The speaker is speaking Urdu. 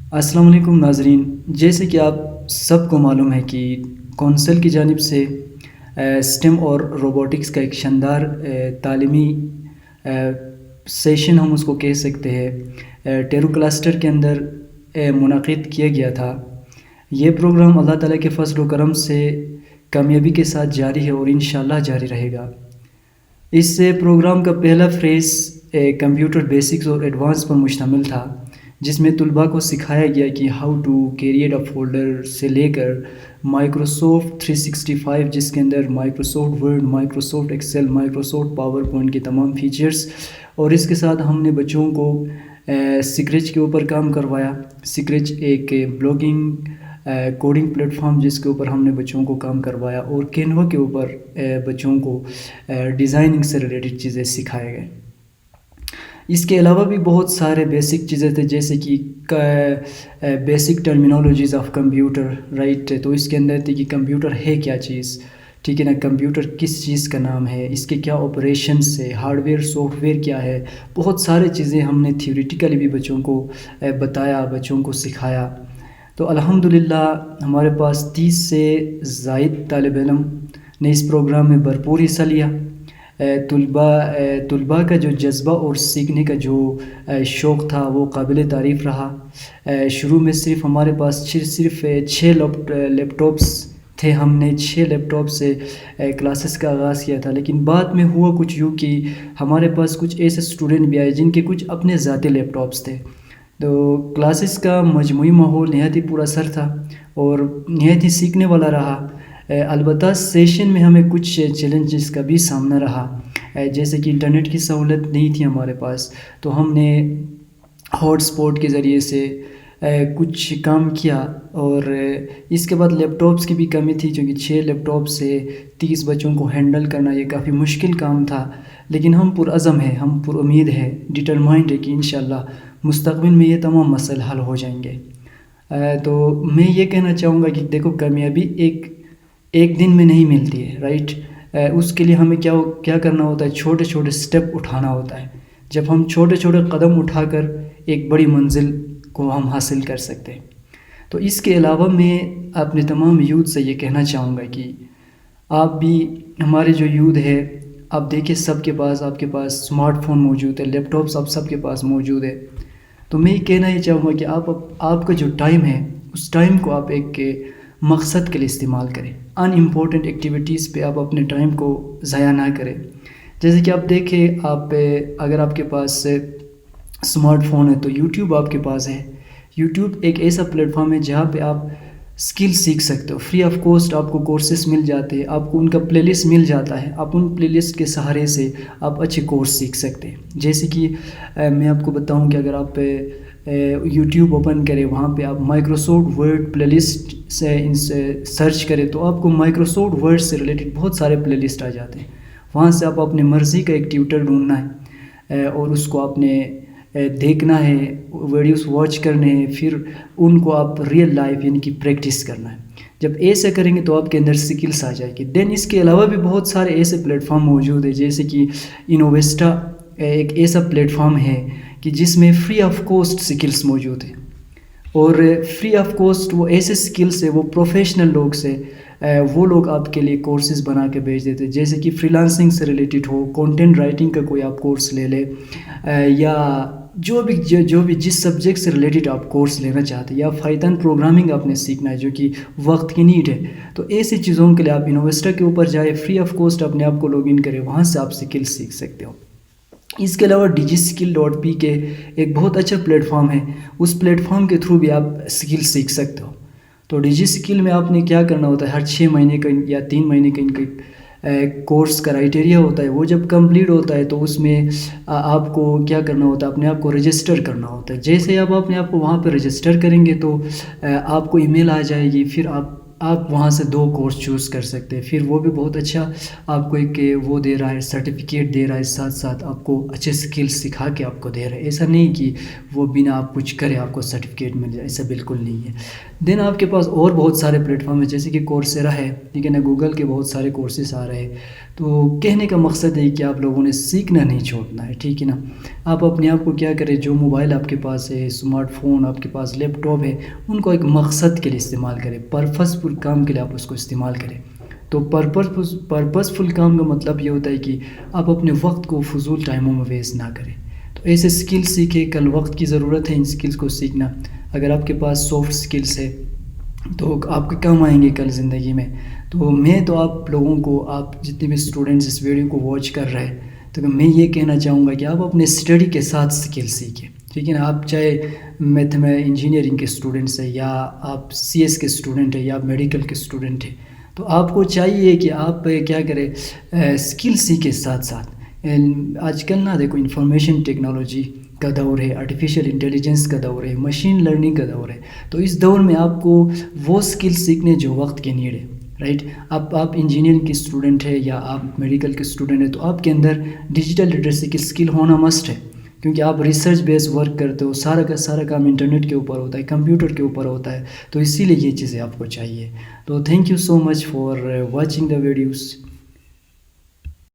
السلام علیکم ناظرین، جیسے کہ آپ سب کو معلوم ہے کہ کونسل کی جانب سے اسٹیم اور روبوٹکس کا ایک شاندار تعلیمی سیشن ہم اس کو کہہ سکتے ہیں ٹیرو کلسٹر کے اندر منعقد کیا گیا تھا۔ یہ پروگرام اللہ تعالیٰ کے فضل و کرم سے کامیابی کے ساتھ جاری ہے اور انشاءاللہ جاری رہے گا۔ اس پروگرام کا پہلا فریز کمپیوٹر بیسکس اور ایڈوانس پر مشتمل تھا، جس میں طلباء کو سکھایا گیا کہ how to create a folder سے لے کر مائکروسافٹ 365، جس کے اندر Microsoft Word, Microsoft Excel, Microsoft PowerPoint کے تمام فیچرز، اور اس کے ساتھ ہم نے بچوں کو سکریچ کے اوپر کام کروایا۔ سکریچ ایک بلاگنگ کوڈنگ پلیٹ فارم جس کے اوپر ہم نے بچوں کو کام کروایا، اور کینوا کے اوپر بچوں کو ڈیزائننگ سے ریلیٹڈ چیزیں سکھائے گئے۔ اس کے علاوہ بھی بہت سارے بیسک چیزیں تھے، جیسے کہ basic terminologies of computer, right. تو اس کے اندر تھی کہ کمپیوٹر ہے کیا چیز، ٹھیک ہے نا، کمپیوٹر کس چیز کا نام ہے، اس کے کیا آپریشنس ہے، ہارڈ ویئر سافٹ ویئر کیا ہے، بہت سارے چیزیں ہم نے تھیوریٹیکلی بھی بچوں کو بتایا، بچوں کو سکھایا۔ تو الحمدللہ ہمارے پاس 30 سے زائد طالب علم نے اس پروگرام میں بھرپور حصہ لیا۔ طلباء کا جو جذبہ اور سیکھنے کا جو شوق تھا وہ قابل تعریف رہا۔ شروع میں صرف ہمارے پاس صرف 6 لیپ ٹاپس تھے، ہم نے 6 لیپ ٹاپ سے کلاسز کا آغاز کیا تھا، لیکن بعد میں ہوا کچھ یوں کہ ہمارے پاس کچھ ایسے اسٹوڈنٹ بھی آئے جن کے کچھ اپنے ذاتی لیپ ٹاپس تھے۔ تو کلاسز کا مجموعی ماحول نہایت ہی پورا سر تھا اور نہایت ہی سیکھنے والا رہا۔ البتہ سیشن میں ہمیں کچھ چیلنجز کا بھی سامنا رہا، جیسے کہ انٹرنیٹ کی سہولت نہیں تھی ہمارے پاس، تو ہم نے ہاٹ اسپاٹ کے ذریعے سے کچھ کام کیا، اور اس کے بعد لیپ ٹاپس کی بھی کمی تھی، کیونکہ 6 لیپ ٹاپ سے 30 بچوں کو ہینڈل کرنا یہ کافی مشکل کام تھا، لیکن ہم پرعزم ہیں، ہم پر امید ہے، ڈٹرمائنڈ ہے کہ انشاءاللہ مستقبل میں یہ تمام مسائل حل ہو جائیں گے۔ تو میں یہ کہنا چاہوں گا کہ دیکھو، کامیابی ایک دن میں نہیں ملتی ہے، رائٹ۔ اس کے لیے ہمیں کیا کرنا ہوتا ہے، چھوٹے چھوٹے سٹیپ اٹھانا ہوتا ہے۔ جب ہم چھوٹے چھوٹے قدم اٹھا کر ایک بڑی منزل کو ہم حاصل کر سکتے ہیں۔ تو اس کے علاوہ میں اپنے تمام یوتھ سے یہ کہنا چاہوں گا کہ آپ بھی، ہمارے جو یوتھ ہے، آپ دیکھیں سب کے پاس، آپ کے پاس اسمارٹ فون موجود ہے، لیپ ٹاپس آپ سب کے پاس موجود ہے۔ تو میں یہ کہنا یہ چاہوں گا کہ آپ کا جو ٹائم ہے، اس ٹائم کو آپ ایک مقصد کے لیے استعمال کریں۔ ان امپورٹنٹ ایکٹیویٹیز پہ آپ اپنے ٹائم کو ضائع نہ کریں۔ جیسے کہ آپ دیکھیں، اگر آپ کے پاس اسمارٹ فون ہے تو یوٹیوب آپ کے پاس ہے۔ یوٹیوب ایک ایسا پلیٹ فارم ہے جہاں پہ آپ اسکل سیکھ سکتے ہو، فری آف کاسٹ آپ کو کورسز مل جاتے ہیں، آپ کو ان کا پلے لسٹ مل جاتا ہے، آپ ان پلے لسٹ کے سہارے سے آپ اچھے کورس سیکھ سکتے ہیں۔ جیسے کہ میں آپ کو بتاؤں کہ اگر آپ یوٹیوب اوپن کریں، وہاں پہ آپ مائکروسافٹ ورڈ پلے لسٹ سے سرچ کریں تو آپ کو مائکروسافٹ ورڈ سے ریلیٹڈ بہت سارے پلے لسٹ آ جاتے ہیں۔ وہاں سے آپ اپنے مرضی کا ایک ٹیوٹر ڈھونڈنا ہے اور اس کو آپ نے دیکھنا ہے، ویڈیوز واچ کرنے ہیں، پھر ان کو آپ ریئل لائف یعنی کہ پریکٹس کرنا ہے۔ جب ایسے کریں گے تو آپ کے اندر سکلس آ جائے گی۔ دین اس کے علاوہ بھی بہت سارے ایسے پلیٹ فارم موجود ہیں، جیسے کہ انوویسٹا ایک ایسا پلیٹ فارم ہے کہ جس میں فری آف کاسٹ سکلس موجود ہیں، اور فری آف کاسٹ وہ ایسے سکلس ہیں، وہ پروفیشنل لوگ سے وہ لوگ آپ کے لیے کورسز بنا کے بھیج دیتے ہیں، جیسے کہ فری لانسنگ سے ریلیٹڈ ہو، کانٹینٹ رائٹنگ کا کوئی آپ کورس لے لیں، یا جو بھی جس سبجیکٹ سے ریلیٹڈ آپ کورس لینا چاہتے ہیں، یا پائتھن پروگرامنگ آپ نے سیکھنا ہے جو کہ وقت کی نیڈ ہے، تو ایسی چیزوں کے لیے آپ انوویسٹا کے اوپر جائے، فری آف کاسٹ اپنے آپ کو لاگ ان کریں، وہاں سے آپ سکل سیکھ سکتے ہو۔ اس کے علاوہ ڈیجیسکل.پی کے ایک بہت اچھا پلیٹ فارم ہے، اس پلیٹ فارم کے تھرو بھی آپ سکل سیکھ سکتے ہو۔ تو ڈیجی سکل میں آپ نے کیا کرنا ہوتا ہے، ہر 6 مہینے کا یا 3 مہینے کا ان کا کورس کرائٹیریا ہوتا ہے، وہ جب کمپلیٹ ہوتا ہے تو اس میں آپ کو کیا کرنا ہوتا ہے، اپنے آپ کو رجسٹر کرنا ہوتا ہے۔ جیسے آپ اپنے آپ کو وہاں پہ رجسٹر کریں گے تو آپ کو ای میل آ جائے گی، پھر آپ آپ وہاں سے 2 کورس چوز کر سکتے ہیں. پھر وہ بھی بہت اچھا آپ کو ایک وہ دے رہا ہے، سرٹیفکیٹ دے رہا ہے، ساتھ ساتھ آپ کو اچھے اسکلس سکھا کے آپ کو دے رہا ہے. ایسا نہیں کہ وہ بنا آپ کچھ کرے آپ کو سرٹیفکیٹ مل جائے، ایسا بالکل نہیں ہے. دین آپ کے پاس اور بہت سارے پلیٹ فارم ہیں، جیسے کہ کورسیرا ہے، ٹھیک ہے نا، گوگل کے بہت سارے کورسز آ رہے ہیں. تو کہنے کا مقصد ہے کہ آپ لوگوں نے سیکھنا نہیں چھوڑنا ہے، ٹھیک ہے نا. آپ اپنے آپ کو کیا کریں، جو موبائل آپ کے پاس ہے، اسمارٹ فون آپ کے پاس، لیپ ٹاپ ہے، ان کو ایک مقصد کے لیے استعمال کریں، پرپز فل کام کے لیے آپ اس کو استعمال کریں. تو پرپز فل کام کا مطلب یہ ہوتا ہے کہ آپ اپنے وقت کو فضول ٹائموں میں ویسٹ نہ کریں. تو ایسے اسکل سیکھیں، کل وقت کی ضرورت ہے ان اسکلس کو سیکھنا. اگر آپ کے پاس سافٹ اسکلس ہے تو آپ کے کام آئیں گے کل زندگی میں. تو آپ لوگوں کو، آپ جتنے بھی اسٹوڈنٹس اس ویڈیو کو واچ کر رہے ہیں، تو میں یہ کہنا چاہوں گا کہ آپ اپنے اسٹڈی کے ساتھ اسکل سیکھیں، ٹھیک ہے نا. آپ چاہے انجینئرنگ کے اسٹوڈنٹس ہیں، یا آپ سی ایس کے اسٹوڈنٹ ہیں، یا آپ میڈیکل کے اسٹوڈنٹ ہیں، تو آپ کو چاہیے کہ آپ کیا کریں، اسکل سیکھیں ساتھ ساتھ. آج کل نا دیکھو، انفارمیشن ٹیکنالوجی کا دور ہے، آرٹیفیشیل انٹیلیجنس کا دور ہے، مشین لرننگ کا دور ہے. تو اس دور میں آپ کو وہ اسکل سیکھنے جو وقت کے نیڈ ہے، رائٹ. آپ انجینئرنگ کے اسٹوڈنٹ ہے یا آپ میڈیکل کے اسٹوڈنٹ ہیں، تو آپ کے اندر ڈیجیٹل لٹریسی کی اسکل ہونا مسٹ ہے، کیونکہ آپ ریسرچ بیس ورک کرتے ہو. سارا کا سارا کام انٹرنیٹ کے اوپر ہوتا ہے، کمپیوٹر کے اوپر ہوتا ہے. تو اسی لیے یہ چیزیں آپ کو چاہیے. تو thank you so much for watching the videos.